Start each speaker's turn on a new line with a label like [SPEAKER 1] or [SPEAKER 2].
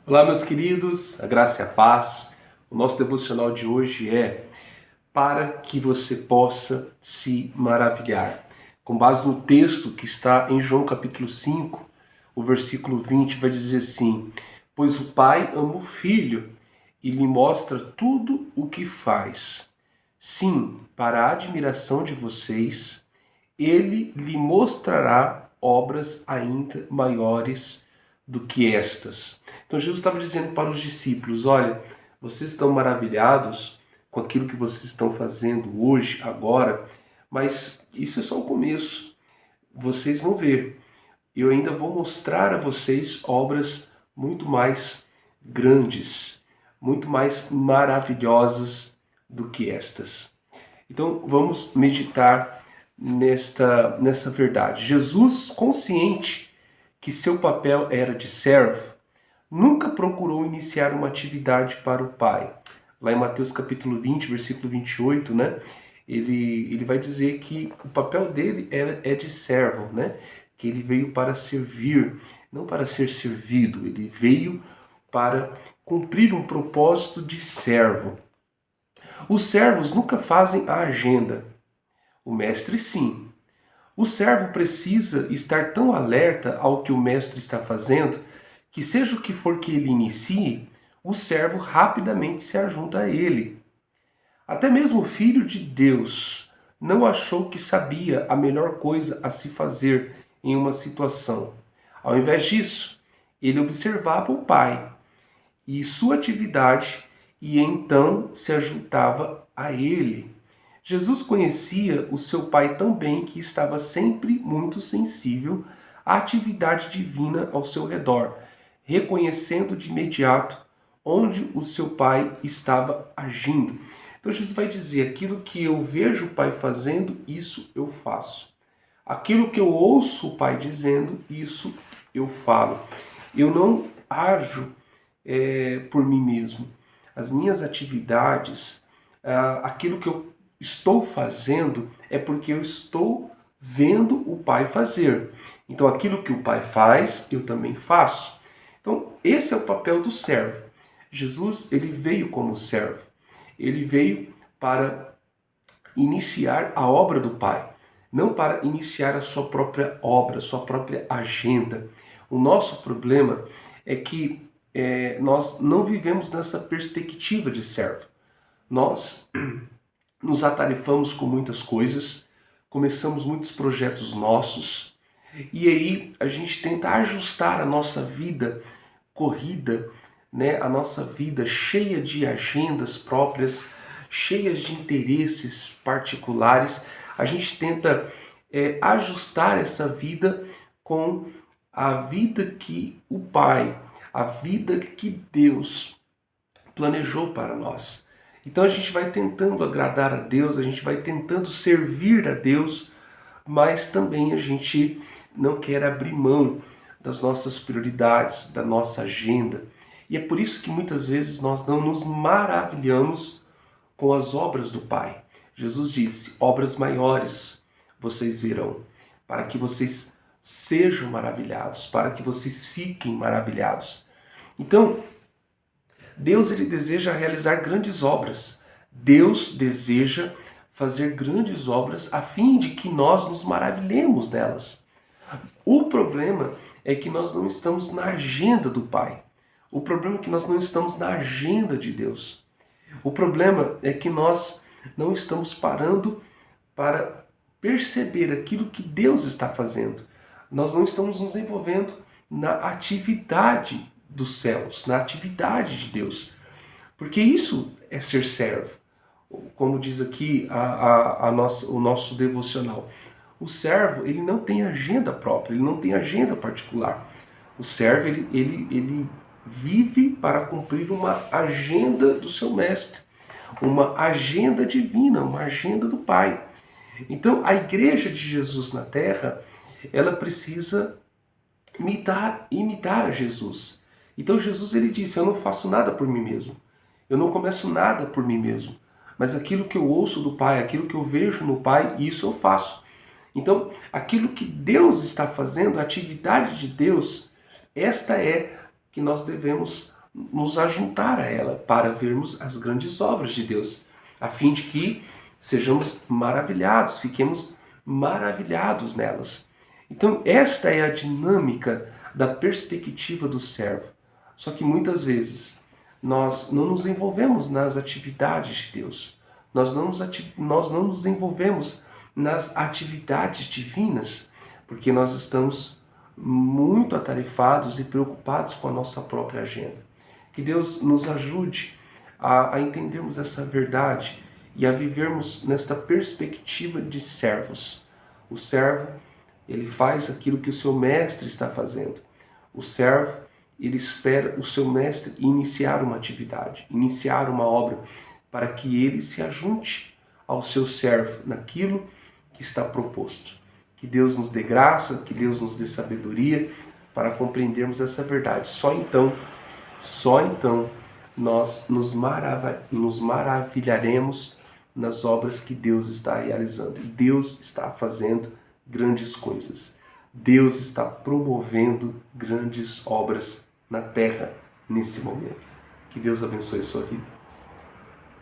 [SPEAKER 1] Olá, meus queridos, a graça e a paz. O nosso devocional de hoje é para que você possa se maravilhar. Com base no texto que está em João capítulo 5, o versículo 20 vai dizer assim: Pois o Pai ama o Filho e lhe mostra tudo o que faz. Sim, para a admiração de vocês, ele lhe mostrará obras ainda maiores do que estas. Então Jesus estava dizendo para os discípulos: olha, vocês estão maravilhados com aquilo que vocês estão fazendo hoje, agora, mas isso é só o começo. Vocês vão ver. Eu ainda vou mostrar a vocês obras muito mais grandes, muito mais maravilhosas do que estas. Então vamos meditar nessa verdade. Jesus, consciente que seu papel era de servo, nunca procurou iniciar uma atividade para o Pai. Lá em Mateus capítulo 20, versículo 28, né? Ele vai dizer que o papel dele é de servo, né? Que ele veio para servir, não para ser servido. Ele veio para cumprir um propósito de servo. Os servos nunca fazem a agenda. O mestre sim. O servo precisa estar tão alerta ao que o mestre está fazendo que, seja o que for que ele inicie, o servo rapidamente se ajunta a ele. Até mesmo o Filho de Deus não achou que sabia a melhor coisa a se fazer em uma situação. Ao invés disso, ele observava o Pai e sua atividade e então se ajuntava a ele. Jesus conhecia o seu Pai tão bem que estava sempre muito sensível à atividade divina ao seu redor, reconhecendo de imediato onde o seu Pai estava agindo. Então Jesus vai dizer: aquilo que eu vejo o Pai fazendo, isso eu faço. Aquilo que eu ouço o Pai dizendo, isso eu falo. Eu não ajo por mim mesmo. As minhas atividades, aquilo que eu estou fazendo é porque eu estou vendo o Pai fazer. Então aquilo que o Pai faz, eu também faço. Então esse é o papel do servo. Jesus, ele veio como servo. Ele veio para iniciar a obra do Pai, não para iniciar a sua própria obra, a sua própria agenda. O nosso problema é que nós não vivemos nessa perspectiva de servo. Nós nos atarefamos com muitas coisas, começamos muitos projetos nossos e aí a gente tenta ajustar a nossa vida corrida, né? A nossa vida cheia de agendas próprias, cheias de interesses particulares. A gente tenta ajustar essa vida com a vida que o Pai, a vida que Deus planejou para nós. Então a gente vai tentando agradar a Deus, a gente vai tentando servir a Deus, mas também a gente não quer abrir mão das nossas prioridades, da nossa agenda. E é por isso que muitas vezes nós não nos maravilhamos com as obras do Pai. Jesus disse: obras maiores vocês verão, para que vocês sejam maravilhados, para que vocês fiquem maravilhados. Então, Deus, ele deseja realizar grandes obras. Deus deseja fazer grandes obras a fim de que nós nos maravilhemos delas. O problema é que nós não estamos na agenda do Pai. O problema é que nós não estamos na agenda de Deus. O problema é que nós não estamos parando para perceber aquilo que Deus está fazendo. Nós não estamos nos envolvendo na atividade dos céus, na atividade de Deus. Porque isso é ser servo. Como diz aqui o nosso devocional. O servo, ele não tem agenda própria, ele não tem agenda particular. O servo, ele vive para cumprir uma agenda do seu mestre, uma agenda divina, uma agenda do Pai. Então, a igreja de Jesus na terra, ela precisa imitar a Jesus. Então Jesus, ele disse: eu não faço nada por mim mesmo. Eu não começo nada por mim mesmo. Mas aquilo que eu ouço do Pai, aquilo que eu vejo no Pai, isso eu faço. Então, aquilo que Deus está fazendo, a atividade de Deus, esta é que nós devemos nos ajuntar a ela para vermos as grandes obras de Deus, a fim de que sejamos maravilhados, fiquemos maravilhados nelas. Então, esta é a dinâmica da perspectiva do servo. Só que muitas vezes nós não nos envolvemos nas atividades de Deus. Nós não nos envolvemos nas atividades divinas, porque nós estamos muito atarefados e preocupados com a nossa própria agenda. Que Deus nos ajude a entendermos essa verdade e a vivermos nesta perspectiva de servos. O servo, ele faz aquilo que o seu mestre está fazendo. O servo, ele espera o seu mestre iniciar uma atividade, iniciar uma obra, para que ele se ajunte ao seu servo naquilo que está proposto. Que Deus nos dê graça, que Deus nos dê sabedoria para compreendermos essa verdade. Só então nós nos maravilharemos nas obras que Deus está realizando. Deus está fazendo grandes coisas. Deus está promovendo grandes obras na terra nesse momento. Que Deus abençoe a sua vida.